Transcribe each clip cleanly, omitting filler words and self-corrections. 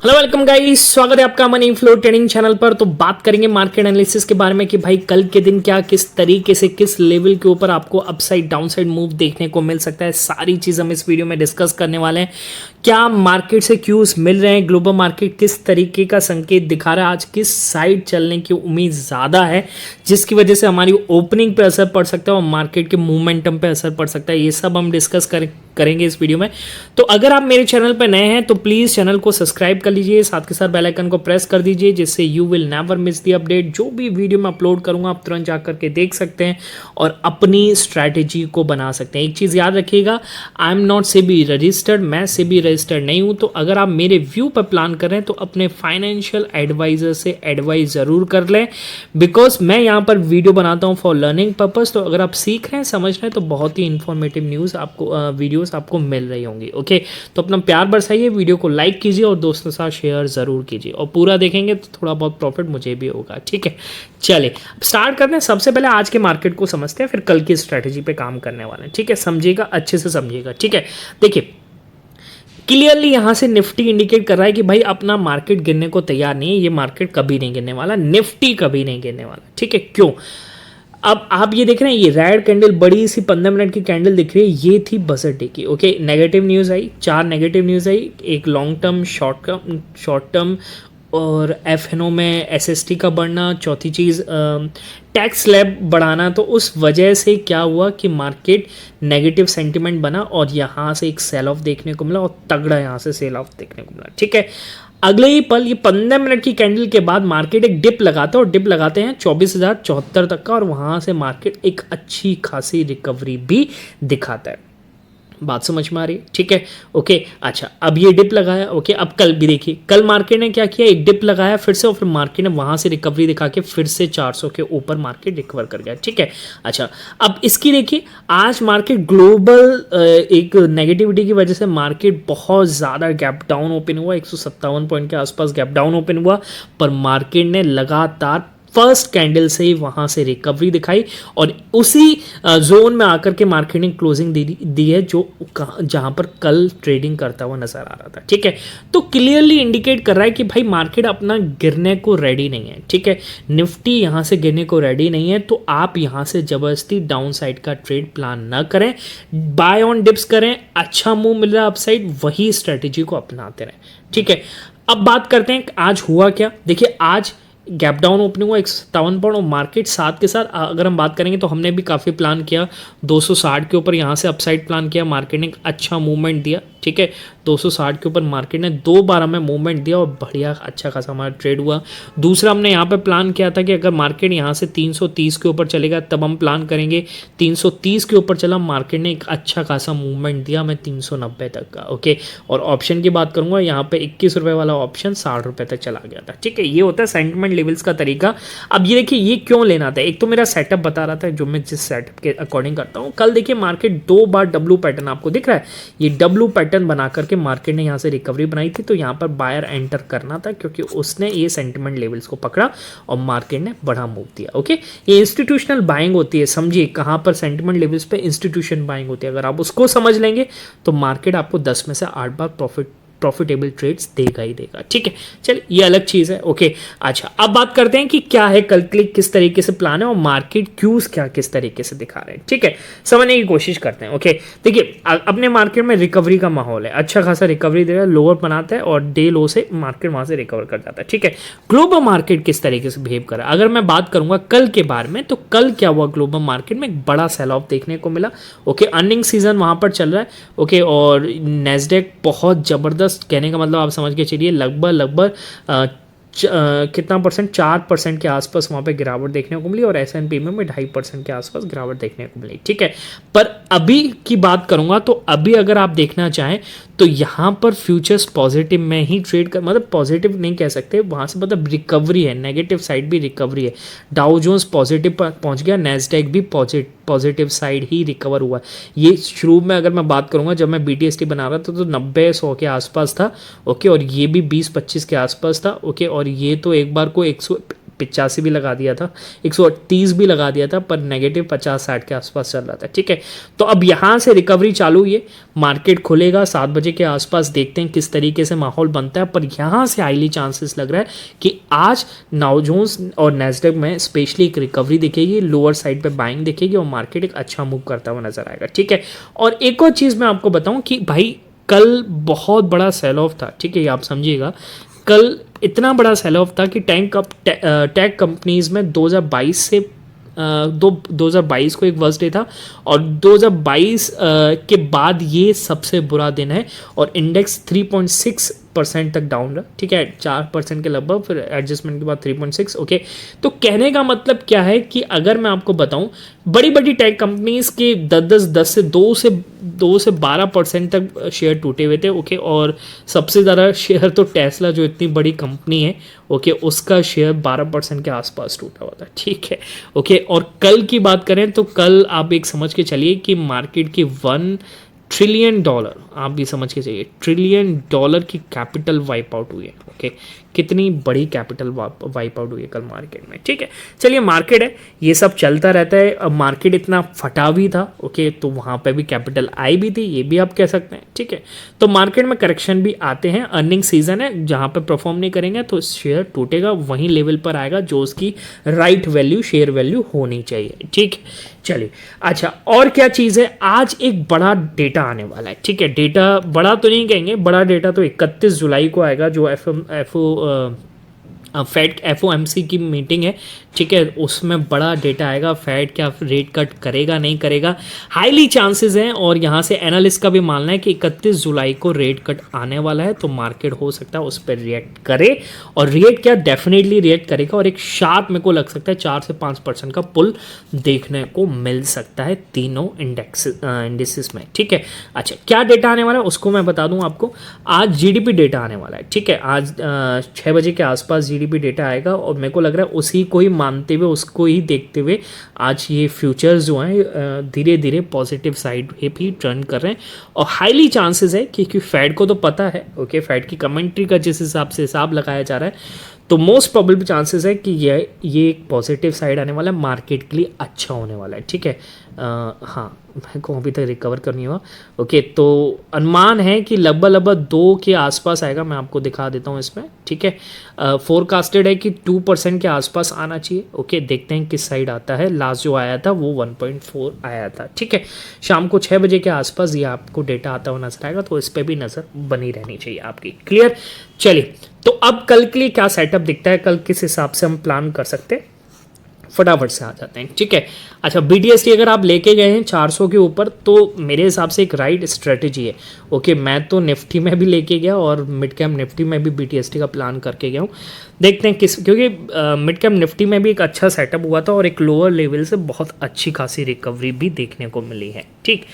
Hello welcome guys, स्वागत है आपका मनी फ्लो ट्रेडिंग चैनल पर। तो बात करेंगे मार्केट एनालिसिस के बारे में कि भाई कल के दिन क्या किस तरीके से किस लेवल के ऊपर आपको अपसाइड डाउनसाइड मूव देखने को मिल सकता है। सारी चीज़ हम इस वीडियो में डिस्कस करने वाले हैं। क्या मार्केट से क्यूज मिल रहे हैं, ग्लोबल मार्केट किस तरीके का संकेत दिखा रहा है, आज किस साइड चलने की उम्मीद ज़्यादा है जिसकी वजह से हमारी ओपनिंग पे असर पड़ सकता है और मार्केट के मोमेंटम पे असर पड़ सकता है। ये सब हम डिस्कस करेंगे इस वीडियो में। तो अगर आप मेरे चैनल पर नए हैं तो प्लीज़ चैनल को सब्सक्राइब कर लीजिए, साथ के साथ बेल आइकन को प्रेस कर दीजिए जिससे you will never miss the update. जो भी वीडियो मैं अपलोड करूंगा आप तुरंत जा करके देख सकते हैं और अपनी स्ट्रैटेजी को बना सकते हैं। एक चीज़ याद रखिएगा, I am not SEBI registered, मैं सेबी रजिस्टर्ड नहीं हूं। तो अगर आप मेरे व्यू पर प्लान कर रहे हैं तो अपने फाइनेंशियल एडवाइजर से एडवाइस ज़रूर कर लें, बिकॉज मैं यहाँ पर वीडियो बनाता हूँ फॉर लर्निंग पर्पज़। तो अगर आप सीख रहे हैं, समझ रहे हैं तो बहुत ही इंफॉर्मेटिव न्यूज़ आपको वीडियोस आपको मिल रही होंगी। ओके, तो अपना प्यार बरसाइए, वीडियो को लाइक कीजिए और दोस्तों के साथ शेयर ज़रूर कीजिए और पूरा देखेंगे तो थोड़ा बहुत प्रॉफिट मुझे भी होगा। ठीक है, चलिए अब स्टार्ट करते हैं। सबसे पहले आज के मार्केट को समझते हैं, फिर कल की स्ट्रैटेजी पे काम करने वाले हैं। ठीक है, समझिएगा, अच्छे से समझिएगा। ठीक है, देखिए क्लियरली यहाँ से निफ्टी इंडिकेट कर रहा है कि भाई अपना मार्केट गिरने को तैयार नहीं है। ये मार्केट कभी नहीं गिरने वाला, निफ्टी कभी नहीं गिरने वाला। ठीक है, क्यों? अब आप ये देख रहे हैं, ये रेड कैंडल बड़ी सी 15 मिनट की कैंडल दिख रही है, ये थी बजट डे की। ओके, नेगेटिव न्यूज़ आई, 4 नेगेटिव न्यूज़ आई, एक लॉन्ग टर्म, शॉर्ट टर्म और एफएनओ में एसएसटी का बढ़ना, चौथी चीज़ टैक्स स्लैब बढ़ाना। तो उस वजह से क्या हुआ कि मार्केट नेगेटिव सेंटिमेंट बना और यहाँ से एक सेल ऑफ देखने को मिला और तगड़ा यहाँ से सेल ऑफ देखने को मिला। ठीक है, अगले ही पल ये 15 मिनट की कैंडल के बाद मार्केट एक डिप लगाता है और डिप लगाते हैं 24,074 तक का और वहाँ से मार्केट एक अच्छी खासी रिकवरी भी दिखाता है। बात समझ में आ रही है? ठीक है, ओके। अच्छा, अब ये डिप लगाया। ओके, अब कल भी देखिए, कल मार्केट ने क्या किया, एक डिप लगाया फिर से और फिर मार्केट ने वहां से रिकवरी दिखा के फिर से 400 के ऊपर मार्केट रिकवर कर गया। ठीक है, अच्छा अब इसकी देखिए, आज मार्केट ग्लोबल एक नेगेटिविटी की वजह से मार्केट बहुत ज़्यादा गैप डाउन ओपन हुआ, 157 पॉइंट के आसपास गैप डाउन ओपन हुआ, पर मार्केट ने लगातार फर्स्ट कैंडल से ही वहां से रिकवरी दिखाई और उसी जोन में आकर के मार्केट ने क्लोजिंग दी है जो जहां पर कल ट्रेडिंग करता हुआ नजर आ रहा था। ठीक है, तो क्लियरली इंडिकेट कर रहा है कि भाई मार्केट अपना गिरने को रेडी नहीं है। ठीक है, निफ्टी यहां से गिरने को रेडी नहीं है, तो आप यहां से जबरदस्ती डाउन साइड का ट्रेड प्लान न करें, बाय ऑन डिप्स करें। अच्छा मूव मिल रहा है अपसाइड, वही स्ट्रेटेजी को अपनाते रहें। ठीक है, अब बात करते हैं आज हुआ क्या। देखिए, आज गैप डाउन ओपनिंग हुआ 157 पॉइंट और मार्केट साथ के साथ अगर हम बात करेंगे तो हमने भी काफ़ी प्लान किया, 260 के ऊपर यहाँ से अपसाइड प्लान किया, मार्केट ने अच्छा मूवमेंट दिया। ठीक है, 260 के ऊपर मार्केट ने 2 बार हमें मूवमेंट दिया और बढ़िया अच्छा खासा हमारा ट्रेड हुआ। दूसरा हमने यहाँ पे प्लान किया था कि अगर मार्केट यहाँ से 330 के ऊपर चलेगा तब हम प्लान करेंगे। 330 के ऊपर चला, मार्केट ने एक अच्छा खासा मूवमेंट दिया हमें 390 तक का। ओके, और ऑप्शन की बात करूंगा, यहाँ पे 21 रुपये वाला ऑप्शन 60 रुपये तक चला गया था। ठीक है, ये होता है सेंटिमेंट लेवल्स का तरीका। अब ये देखिए, ये क्यों लेना था, एक तो मेरा सेटअप बता रहा था जो मैं जिस सेटअप के अकॉर्डिंग करता हूँ। कल देखिए मार्केट 2 बार डब्ल्यू पैटर्न आपको दिख रहा है, ये डब्ल्यू पैटर्न बना करके मार्केट ने यहाँ से रिकवरी बनाई थी, तो यहाँ पर बायर एंटर करना था क्योंकि उसने ये सेंटिमेंट लेवल्स को पकड़ा और मार्केट ने बड़ा मूव दिया। ओके, ये इंस्टीट्यूशनल बाइंग होती है, समझिए कहाँ पर सेंटिमेंट लेवल्स पे इंस्टीट्यूशन बाइंग होती है। अगर आप उसको समझ लेंगे तो मार्केट आपको 10 में से 8 बार प्रॉफिटेबल ट्रेड्स देगा ही देगा। ठीक है, चलिए ये अलग चीज़ है। ओके, अच्छा अब बात करते हैं कि क्या है कल के लिए, किस तरीके से प्लान है और मार्केट क्यूज क्या किस तरीके से दिखा रहे हैं। ठीक है, समझने की कोशिश करते हैं। ओके, देखिए अपने मार्केट में रिकवरी का माहौल है, अच्छा खासा रिकवरी दे रहा है, लोअर बनाता है और डे लो से मार्केट वहां से रिकवर कर जाता है। ठीक है, ग्लोबल मार्केट किस तरीके से बिहेव कर रहा है, अगर मैं बात करूंगा कल के बारे में, तो कल क्या हुआ, ग्लोबल मार्केट में एक बड़ा सेल ऑफ देखने को मिला। ओके, अर्निंग सीजन वहां पर चल रहा है। ओके, और नेस्डेक बहुत जबरदस्त, कहने का मतलब आप समझ के चलिए लगभग कितना परसेंट, 4% के आसपास वहाँ पे गिरावट देखने को मिली और S&P में 2.5% के आसपास गिरावट देखने को मिली। ठीक है, पर अभी की बात करूँगा तो अभी अगर आप देखना चाहें तो यहाँ पर फ्यूचर्स पॉजिटिव में ही ट्रेड कर, मतलब पॉजिटिव नहीं कह सकते, वहाँ से मतलब रिकवरी है, नेगेटिव साइड भी रिकवरी है। डाउ जोन्स पॉजिटिव पहुँच गया, नैस्डैक भी पॉजिटिव साइड ही रिकवर हुआ। ये शुरू में अगर मैं बात करूँगा, जब मैं BTST बना रहा था तो 90-100 के आसपास था। ओके, और ये भी 20-25 के आसपास था। ओके, और ये तो एक बार को 185 भी लगा दिया था, 130 भी लगा दिया था, पर नेगेटिव 50-60 के आसपास चल रहा था। ठीक है, तो अब यहाँ से रिकवरी चालू हुई है, मार्केट खुलेगा 7 बजे के आसपास, देखते हैं किस तरीके से माहौल बनता है। पर यहाँ से हाईली चांसेस लग रहा है कि आज डाउ जोन्स और नैस्डैक में स्पेशली एक रिकवरी दिखेगी, लोअर साइड पे बाइंग दिखेगी और मार्केट एक अच्छा मूव करता हुआ नजर आएगा। ठीक है, और एक और चीज़ मैं आपको बताऊं कि भाई कल बहुत बड़ा सेल ऑफ था। ठीक है, ये आप समझिएगा, कल इतना बड़ा सेल ऑफ था कि टेक कंपनीज में 2022 से 2022 को एक वर्स्ट डे था और 2022 के बाद ये सबसे बुरा दिन है और इंडेक्स 3.6% तक डाउन रहा। ठीक है, 4% के लगभग, फिर एडजस्टमेंट के बाद 3.6। ओके, तो कहने का मतलब क्या है कि अगर मैं आपको बताऊं, बड़ी बड़ी टेक कंपनीज के 10 से 2 से 12% तक शेयर टूटे हुए थे। ओके, और सबसे ज़्यादा शेयर तो टेस्ला, जो इतनी बड़ी कंपनी है, ओके, उसका शेयर 12% के आसपास टूटा हुआ था। ठीक है, ओके, और कल की बात करें तो कल आप एक समझ के चलिए कि मार्केट की $1 ट्रिलियन, आप भी समझ के चाहिए, $1 ट्रिलियन की कैपिटल वाइप आउट हुई है। ओके, कितनी बड़ी कैपिटल वाइप आउट हुई है कल मार्केट में। ठीक है, चलिए, मार्केट है, ये सब चलता रहता है। अब मार्केट इतना फटा भी था, ओके, तो वहाँ पे भी कैपिटल आई भी थी, ये भी आप कह सकते हैं। ठीक है, तो मार्केट में करेक्शन भी आते हैं, अर्निंग सीजन है, जहाँ पे परफॉर्म नहीं करेंगे तो शेयर टूटेगा, वहीं लेवल पर आएगा जो उसकी राइट वैल्यू, शेयर वैल्यू होनी चाहिए। ठीक है, चलिए, अच्छा, और क्या चीज़ है, आज एक बड़ा डेटा आने वाला है। ठीक है, डेटा बड़ा तो नहीं कहेंगे, बड़ा डेटा तो 31 जुलाई को आएगा, जो फेड FOMC की मीटिंग है। ठीक है, उसमें बड़ा डेटा आएगा, फेड क्या रेट कट करेगा नहीं करेगा, हाईली चांसेस हैं। और यहाँ से एनालिस्ट का भी मानना है कि 31 जुलाई को रेट कट आने वाला है, तो मार्केट हो सकता है उस पर रिएक्ट करे, और रिएक्ट क्या, डेफिनेटली रिएक्ट करेगा, और एक शार्प मेरे को लग सकता है 4 से 5% का पुल देखने को मिल सकता है तीनों इंडेक्सेस में। ठीक है, अच्छा, क्या डेटा आने वाला है उसको मैं बता दूं आपको। आज GDP डेटा आने वाला है। ठीक है, आज 6 बजे के आसपास GDP डेटा आएगा, और मेरे को लग रहा है उसी को ही मानते हुए, उसको ही देखते हुए आज ये फ्यूचर्स जो हैं धीरे धीरे पॉजिटिव साइड पे भी टर्न कर रहे हैं, और हाईली चांसेस है क्योंकि फेड को तो पता है, ओके, फेड की कमेंट्री का जिस हिसाब से हिसाब लगाया जा रहा है, तो मोस्ट प्रोबेबल चांसेस है कि ये एक पॉजिटिव साइड आने वाला है, मार्केट के लिए अच्छा होने वाला है। ठीक है, हाँ, मेरे को अभी तक रिकवर करनी हुआ। ओके, तो अनुमान है कि लगभग 2 के आसपास आएगा, मैं आपको दिखा देता हूँ इसमें। ठीक है, फोरकास्टेड है कि 2% के आसपास आना चाहिए। ओके, देखते हैं किस साइड आता है, लास्ट जो आया था वो 1.4 आया था। ठीक है, शाम को 6 बजे के आसपास ये आपको डेटा आता हुआ नजर आएगा, तो इस पर भी नज़र बनी रहनी चाहिए आपकी। क्लियर, चलिए, तो अब कल के लिए क्या सेटअप दिखता है, कल किस हिसाब से हम प्लान कर सकते हैं, फटाफट से आ जाते हैं। ठीक है, अच्छा, BTST अगर आप लेके गए हैं 400 के ऊपर, तो मेरे हिसाब से एक राइट स्ट्रेटेजी है। ओके, मैं तो निफ्टी में भी लेके गया और मिड कैप निफ्टी में भी BTST का प्लान करके गया हूँ, देखते हैं क्योंकि मिड कैप निफ्टी में भी एक अच्छा सेटअप हुआ था और एक लोअर लेवल से बहुत अच्छी खासी रिकवरी भी देखने को मिली है। ठीक,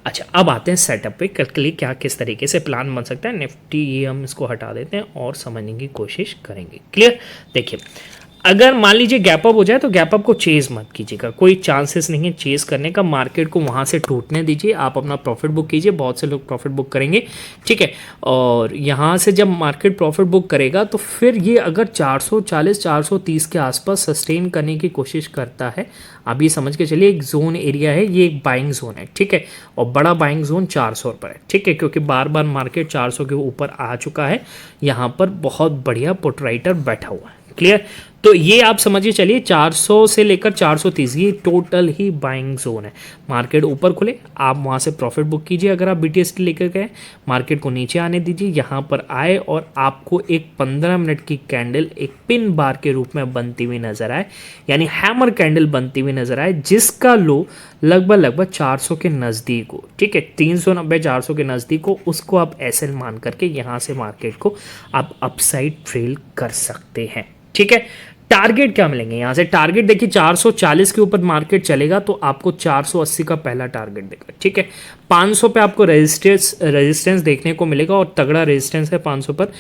अच्छा, अब आते हैं सेटअप पे, कल के लिए क्या किस तरीके से प्लान बन सकता है। निफ्टी ये हम इसको हटा देते हैं और समझने की कोशिश करेंगे। क्लियर, देखिए, अगर मान लीजिए गैप अप हो जाए तो गैप अप को चेज मत कीजिएगा, कोई चांसेस नहीं है चेज करने का, मार्केट को वहाँ से टूटने दीजिए, आप अपना प्रॉफिट बुक कीजिए, बहुत से लोग प्रॉफिट बुक करेंगे। ठीक है, और यहाँ से जब मार्केट प्रॉफिट बुक करेगा तो फिर ये अगर 440 430 के आसपास सस्टेन करने की कोशिश करता है, आप ये समझ के चलिए एक जोन एरिया है, ये एक बाइंग जोन है। ठीक है, और बड़ा बाइंग जोन 400 पर है। ठीक है, क्योंकि बार बार मार्केट 400 के ऊपर आ चुका है, यहाँ पर बहुत बढ़िया पुट राइटर बैठा हुआ है। क्लियर, तो ये आप समझिए चलिए 400 से लेकर 430 ये टोटल ही बाइंग जोन है। मार्केट ऊपर खुले, आप वहाँ से प्रॉफिट बुक कीजिए, अगर आप BTST लेकर गए, मार्केट को नीचे आने दीजिए, यहाँ पर आए और आपको एक 15 मिनट की कैंडल एक पिन बार के रूप में बनती हुई नजर आए, यानी हैमर कैंडल बनती हुई नजर आए, जिसका लो लगभग 400 के नज़दीक हो। ठीक है, 390 400 के नज़दीक हो, उसको आप SL मान करके यहाँ से मार्केट को आप अपसाइड ट्रेल कर सकते हैं। ठीक है, टारगेट क्या मिलेंगे यहाँ से, टारगेट देखिए 440 के ऊपर मार्केट चलेगा तो आपको 480 का पहला टारगेट देगा। ठीक है, 500 पे आपको रेजिस्टेंस देखने को मिलेगा और तगड़ा रेजिस्टेंस है 500 पर।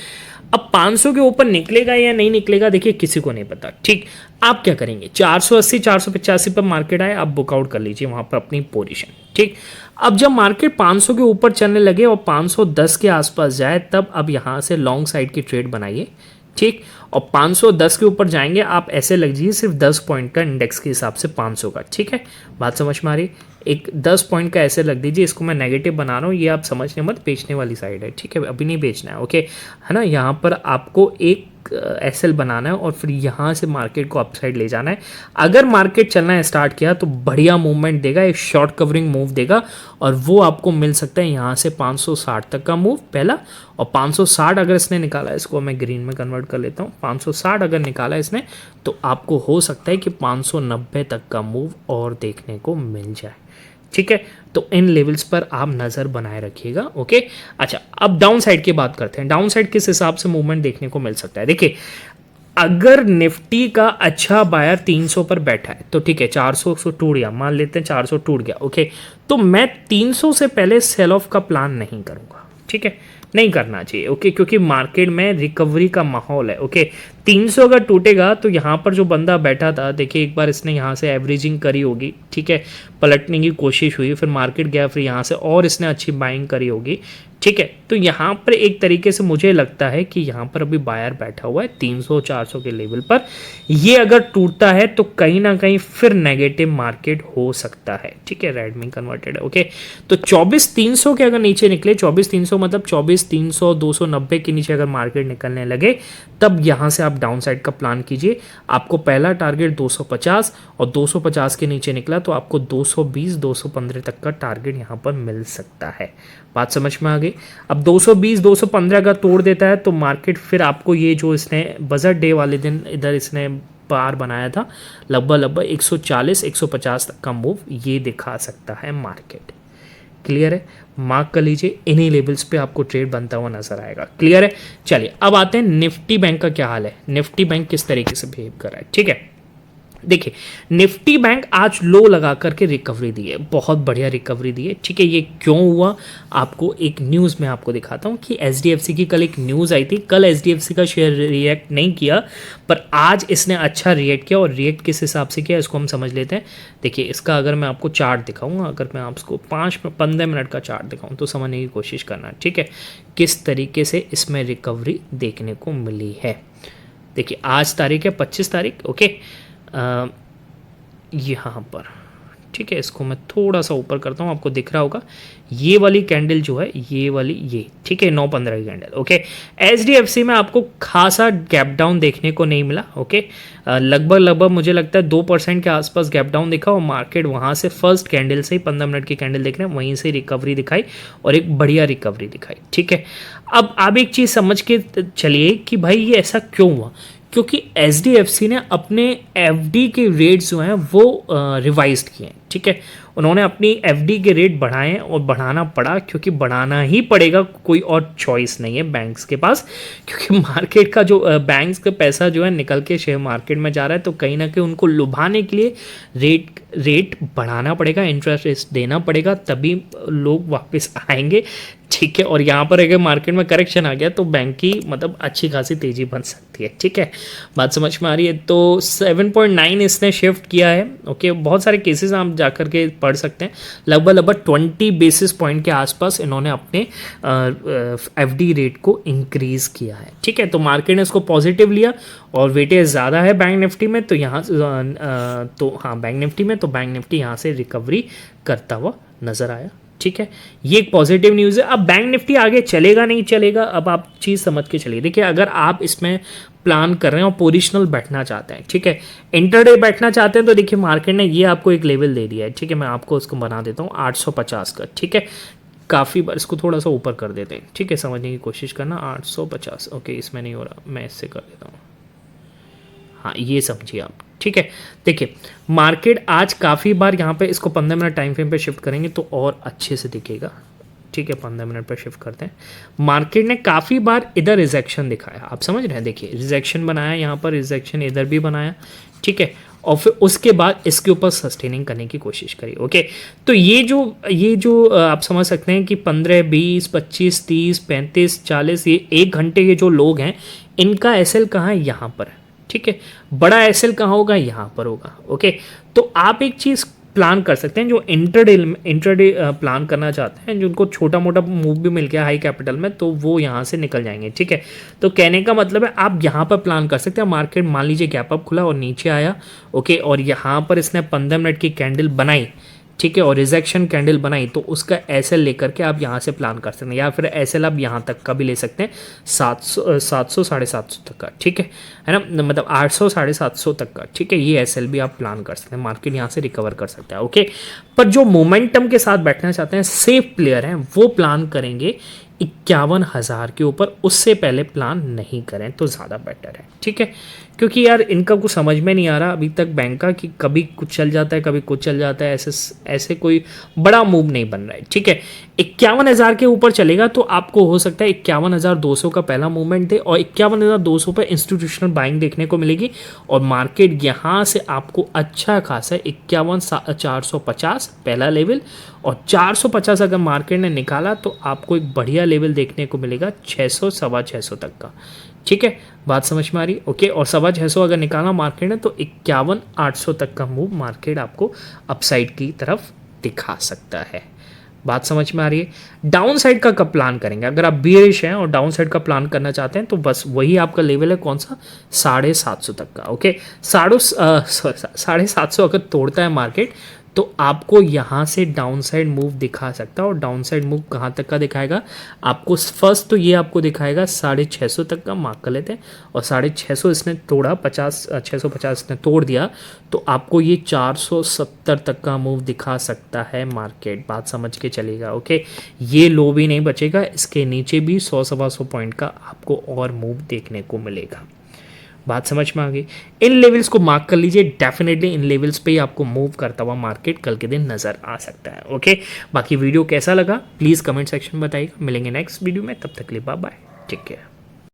अब 500 के ऊपर निकलेगा या नहीं निकलेगा देखिए किसी को नहीं पता। ठीक, आप क्या करेंगे, 480 485 पर मार्केट आए, आप बुकआउट कर लीजिए वहाँ पर अपनी पोजीशन। ठीक, अब जब मार्केट 500 के ऊपर चलने लगे और 510 के आसपास जाए, तब अब यहाँ से लॉन्ग साइड की ट्रेड बनाइए। ठीक। और 510 के ऊपर जाएंगे आप, ऐसे लग जाइए सिर्फ 10 पॉइंट का इंडेक्स के हिसाब से 500 का, ठीक है। बात समझ में आ रही। एक 10 पॉइंट का ऐसे लग दीजिए, इसको मैं नेगेटिव बना रहा हूँ, ये आप समझने मत, बेचने वाली साइड है, ठीक है, अभी नहीं बेचना है, ओके, है ना। यहाँ पर आपको एक एसएल बनाना है और फिर यहाँ से मार्केट को अपसाइड ले जाना है। अगर मार्केट चलना स्टार्ट किया तो बढ़िया मूवमेंट देगा, एक शॉर्ट कवरिंग मूव देगा और वो आपको मिल सकता है यहाँ से 560 तक का मूव पहला। और 560 अगर इसने निकाला, इसको मैं ग्रीन में कन्वर्ट कर लेता हूँ, 560 अगर निकाला इसने तो आपको हो सकता है कि 590 तक का मूव और देखने को मिल जाए, ठीक है। तो इन लेवल्स पर आप नज़र बनाए रखिएगा, ओके। अच्छा, अब डाउन साइड की बात करते हैं। डाउन साइड किस हिसाब से मूवमेंट देखने को मिल सकता है। देखिए, अगर निफ्टी का अच्छा बायर 300 पर बैठा है तो ठीक है, 400 से टूट गया, मान लेते हैं 400 टूट गया, ओके, तो मैं 300 से पहले सेल ऑफ का प्लान नहीं करूंगा, ठीक है, नहीं करना चाहिए, ओके, क्योंकि मार्केट में रिकवरी का माहौल है, ओके। 300 अगर टूटेगा तो यहाँ पर जो बंदा बैठा था, देखिए एक बार इसने यहाँ से एवरेजिंग करी होगी, ठीक है, पलटने की कोशिश हुई, फिर मार्केट गया, फिर यहाँ से और इसने अच्छी बाइंग करी होगी, ठीक है। तो यहाँ पर एक तरीके से मुझे लगता है कि यहाँ पर अभी बायर बैठा हुआ है 300-400 के लेवल पर। ये अगर टूटता है तो कहीं ना कहीं फिर नेगेटिव मार्केट हो सकता है, ठीक है, रेड में कन्वर्टेड है, ओके। तो 24,300 के अगर नीचे निकले, 24,300 मतलब 24,300 290 के नीचे अगर मार्केट निकलने लगे, तब यहाँ से आप डाउन साइड का प्लान कीजिए। आपको पहला टारगेट 250 और 250 के नीचे निकला तो आपको 220-215 तक का टारगेट यहाँ पर मिल सकता है। बात समझ में आ गई। अब 220-215 अगर तोड़ देता है तो मार्केट फिर आपको ये जो इसने बजट डे वाले दिन इधर इसने बार बनाया था, लगभग 140-150 तक का मूव ये दिखा सकता है मार्केट। क्लियर है, मार्क कर लीजिए, इन्हीं लेवल्स पे आपको ट्रेड बनता हुआ नजर आएगा। क्लियर है। चलिए अब आते हैं निफ्टी बैंक का क्या हाल है, निफ्टी बैंक किस तरीके से बिहेव कर रहा है, ठीक है। देखिए, निफ्टी बैंक आज लो लगा करके रिकवरी दी है, बहुत बढ़िया रिकवरी दी है, ठीक है। ये क्यों हुआ, आपको एक न्यूज़ में आपको दिखाता हूँ कि एचडीएफसी की कल एक न्यूज़ आई थी। कल एचडीएफसी का शेयर रिएक्ट नहीं किया, पर आज इसने अच्छा रिएक्ट किया, और रिएक्ट किस हिसाब से किया इसको हम समझ लेते हैं। देखिए, इसका अगर मैं आपको चार्ट दिखाऊंगा, अगर मैं आपको 5-15 मिनट का चार्ट दिखाऊँ तो समझने की कोशिश करना, ठीक है, किस तरीके से इसमें रिकवरी देखने को मिली है। देखिए, आज तारीख है 25 तारीख, ओके, यहाँ पर, ठीक है, इसको मैं थोड़ा सा ऊपर करता हूँ, आपको दिख रहा होगा ये वाली कैंडल जो है, ये वाली, ये ठीक है, 9-15 की कैंडल, ओके। एचडीएफसी में आपको खासा गैप डाउन देखने को नहीं मिला, ओके, लगभग मुझे लगता है 2% के आसपास गैप डाउन दिखा, और मार्केट वहाँ से फर्स्ट कैंडल से ही 15 मिनट की कैंडल देख रहे हैं, वहीं से रिकवरी दिखाई और एक बढ़िया रिकवरी दिखाई, ठीक है। अब आप एक चीज़ समझ के चलिए कि भाई ये ऐसा क्यों हुआ, क्योंकि एचडीएफसी ने अपने एफडी के रेट्स जो हैं वो रिवाइज किए हैं, ठीक है। उन्होंने अपनी एफडी के रेट बढ़ाए और बढ़ाना पड़ा, क्योंकि बढ़ाना ही पड़ेगा, कोई और चॉइस नहीं है बैंक्स के पास, क्योंकि मार्केट का जो बैंक्स का पैसा जो है निकल के शेयर मार्केट में जा रहा है, तो कहीं ना कहीं उनको लुभाने के लिए रेट बढ़ाना पड़ेगा, इंटरेस्ट रेट देना पड़ेगा, तभी लोग वापस आएंगे, ठीक है। और यहाँ पर अगर मार्केट में करेक्शन आ गया तो बैंक की मतलब अच्छी खासी तेजी बन सकती है, ठीक है। बात समझ में आ रही है। तो 7.9 इसने शिफ्ट किया है, ओके। बहुत सारे केसेस आप जाकर के पढ़ सकते हैं, लगभग 20 बेसिस पॉइंट के आसपास इन्होंने अपने एफडी रेट को इंक्रीज किया है, ठीक है। तो मार्केट ने इसको पॉजिटिव लिया, और वेटेज ज़्यादा है बैंक निफ्टी में, तो यहाँ तो हाँ, बैंक निफ्टी में, तो बैंक निफ्टी यहाँ से रिकवरी करता हुआ नजर आया, ठीक है। ये एक पॉजिटिव न्यूज़ है। अब बैंक निफ्टी आगे चलेगा नहीं चलेगा, अब आप चीज़ समझ के चलिए। देखिए, अगर आप इसमें प्लान कर रहे हैं और पोजिशनल बैठना चाहते हैं, ठीक है, इंटरडे बैठना चाहते हैं, तो देखिए मार्केट ने ये आपको एक लेवल दे दिया है, ठीक है। मैं आपको उसको बना देता हूँ 850 का, ठीक है। काफ़ी बार इसको थोड़ा सा ऊपर कर देते हैं, ठीक है, समझने की कोशिश करना। 850, ओके, इसमें नहीं हो रहा, मैं इससे कर देता हूँ, हाँ, ये समझिए आप, ठीक है। देखिए, मार्केट आज काफ़ी बार यहाँ पे इसको 15 मिनट टाइम फ्रेम पे शिफ्ट करेंगे तो और अच्छे से दिखेगा, ठीक है। 15 मिनट पर शिफ्ट करते हैं। मार्केट ने काफ़ी बार इधर रिजेक्शन दिखाया, आप समझ रहे हैं, देखिए रिजेक्शन बनाया, यहाँ पर रिजेक्शन इधर भी बनाया, ठीक है, और फिर उसके बाद इसके ऊपर सस्टेनिंग करने की कोशिश करी, ओके। तो ये जो आप समझ सकते हैं कि 15, 20, 25, 30, 35, 40, ये 1 घंटे के जो लोग हैं, इनका एसएल कहाँ है, यहाँ पर है, ठीक है। बड़ा एसएल कहाँ होगा, यहाँ पर होगा, ओके। तो आप एक चीज़ प्लान कर सकते हैं। जो इंट्राडे प्लान करना चाहते हैं, जो उनको छोटा मोटा मूव भी मिल गया हाई कैपिटल में, तो वो यहाँ से निकल जाएंगे। ठीक है, तो कहने का मतलब है आप यहाँ पर प्लान कर सकते हैं। मार्केट मान लीजिए गैप अप खुला और नीचे आया, ओके, और यहाँ पर इसने 15 मिनट की कैंडल बनाई, ठीक है, और रिजेक्शन कैंडल बनाई, तो उसका एसएल लेकर के आप यहाँ से प्लान कर सकते हैं, या फिर एसएल आप यहाँ तक का भी ले सकते हैं, 700 750 तक का। ठीक है ना, मतलब 800 750 तक का। ठीक है, ये एसएल भी आप प्लान कर सकते हैं। मार्केट यहाँ से रिकवर कर सकता है। ओके, पर जो मोमेंटम के साथ बैठना चाहते हैं, सेफ प्लेयर हैं, वो प्लान करेंगे 51,000 के ऊपर। उससे पहले प्लान नहीं करें तो ज़्यादा बेटर है। ठीक है, क्योंकि यार इनका कुछ समझ में नहीं आ रहा अभी तक बैंक का, कि कभी कुछ चल जाता है, कभी कुछ चल जाता है, ऐसे कोई बड़ा मूव नहीं बन रहा है। ठीक है, 51,000 के ऊपर चलेगा तो आपको हो सकता है 51,200 का पहला मूवमेंट दे, और 51,200 पर इंस्टीट्यूशनल बाइंग देखने को मिलेगी, और मार्केट यहाँ से आपको अच्छा खासा 51,450 पहला लेवल, और 450 अगर मार्केट ने निकाला तो आपको एक बढ़िया लेवल देखने को मिलेगा 600 650 तक का। ठीक है, बात समझ में आ रही है? ओके, और 650 अगर निकाला मार्केट ने तो 51,800 तक का मूव मार्केट आपको अपसाइड की तरफ दिखा सकता है। बात समझ में आ रही है? डाउन साइड का कब प्लान करेंगे? अगर आप बियरिश हैं और डाउन साइड का प्लान करना चाहते हैं तो बस वही आपका लेवल है, कौन सा? 750 तक का। ओके, 750 अगर तोड़ता है मार्केट तो आपको यहाँ से डाउन साइड मूव दिखा सकता है। और डाउन साइड मूव कहाँ तक का दिखाएगा आपको? फर्स्ट तो ये आपको दिखाएगा 650 तक का, मार्क कर लेते हैं, और 650 इसने तोड़ा, 650 इसने तोड़ दिया, तो आपको ये 470 तक का मूव दिखा सकता है मार्केट। बात समझ के चलेगा। ओके, ये लो भी नहीं बचेगा, इसके नीचे भी 100-125 पॉइंट का आपको और मूव देखने को मिलेगा। बात समझ में आ गई? इन लेवल्स को मार्क कर लीजिए, डेफिनेटली इन लेवल्स पे ही आपको मूव करता हुआ मार्केट कल के दिन नजर आ सकता है। ओके, बाकी वीडियो कैसा लगा प्लीज़ कमेंट सेक्शन में बताइएगा। मिलेंगे नेक्स्ट वीडियो में, तब तक के लिए बाय बाय, टेक केयर।